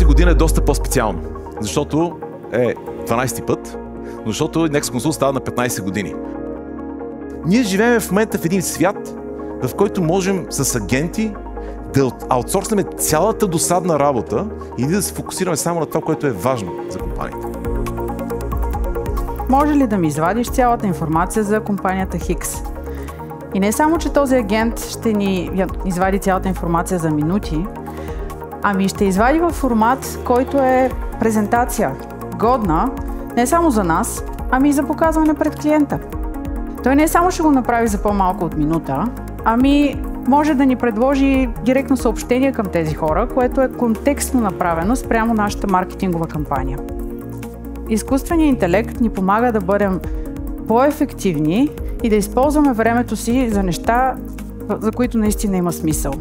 тази година е доста по-специално, защото е 12-ти път, но защото Next Consult става на 15 години. Ние живеем в момента в един свят, в който можем с агенти да аутсорснем цялата досадна работа и да се фокусираме само на това, което е важно за компанията. Може ли да ми извадиш цялата информация за компанията Хикс? И не само, че този агент ще ни извади цялата информация за минути, ами ще извади във формат, който е презентация, годна не само за нас, ами и за показване пред клиента. Той не само ще го направи за по-малко от минута, ами може да ни предложи директно съобщение към тези хора, което е контекстно направено спрямо нашата маркетингова кампания. Изкуственият интелект ни помага да бъдем по-ефективни и да използваме времето си за неща, за които наистина има смисъл.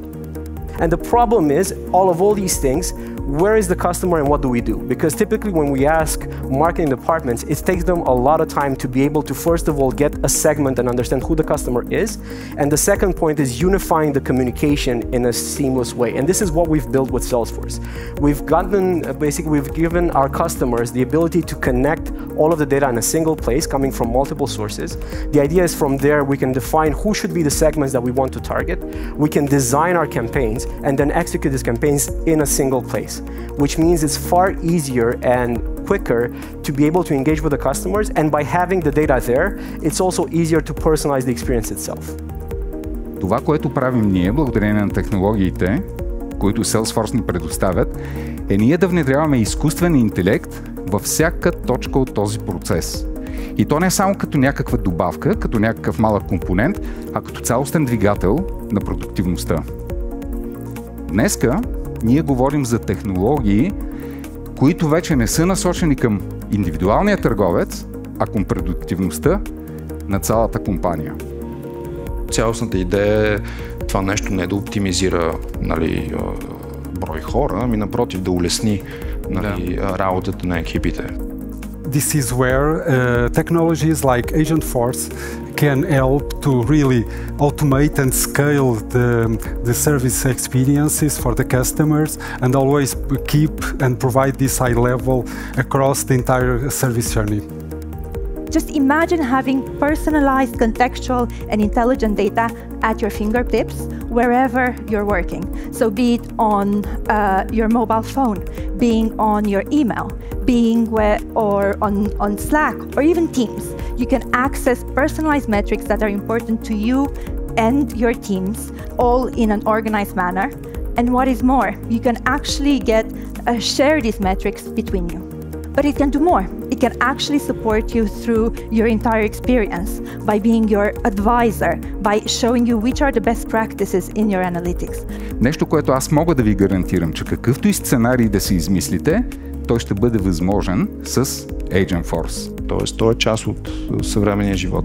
And the problem is, all these things, where is the customer and what do we do? Because typically when we ask marketing departments, it takes them a lot of time to be able to first of all get a segment and understand who the customer is. And the second point is unifying the communication in a seamless way. And this is what we've built with Salesforce. We've given our customers the ability to connect all of the data in a single place coming from multiple sources. The idea is from there we can define who should be the segments that we want to target. We can design our campaigns and then execute these campaigns in a single place, which means it's far easier and quicker to be able to engage with the customers, and by having the data there, it's also easier to personalize the experience itself. Това, което правим ние, благодарение на технологиите, които Salesforce ни предоставят, е ние да внедряваме изкуствен интелект във всяка точка от този процес. И то не е само като някаква добавка, като някакъв малък компонент, а като цялостен двигател на продуктивността. Днеска ние говорим за технологии, които вече не са насочени към индивидуалния търговец, а към продуктивността на цялата компания. Цялостната идея е това нещо не да оптимизира брой хора, ами напротив да улесни работата на екипите. This is where technologies like Agentforce can help to really automate and scale the service experiences for the customers and always keep and provide this high level across the entire service journey. Just imagine having personalized, contextual and intelligent data at your fingertips wherever you're working. So be it on your mobile phone, being on your email, being on Slack or even Teams. You can access personalized metrics that are important to you and your teams, all in an organized manner. And what is more, you can actually share these metrics between you. But it can do more. It can actually support you through your entire experience by being your advisor, by showing you which are the best practices in your analytics. Нещо, което аз мога да ви гарантирам, че какъвто и сценарий да си измислите, той ще бъде възможен с Agentforce. Тоест, той е част от съвременния живот.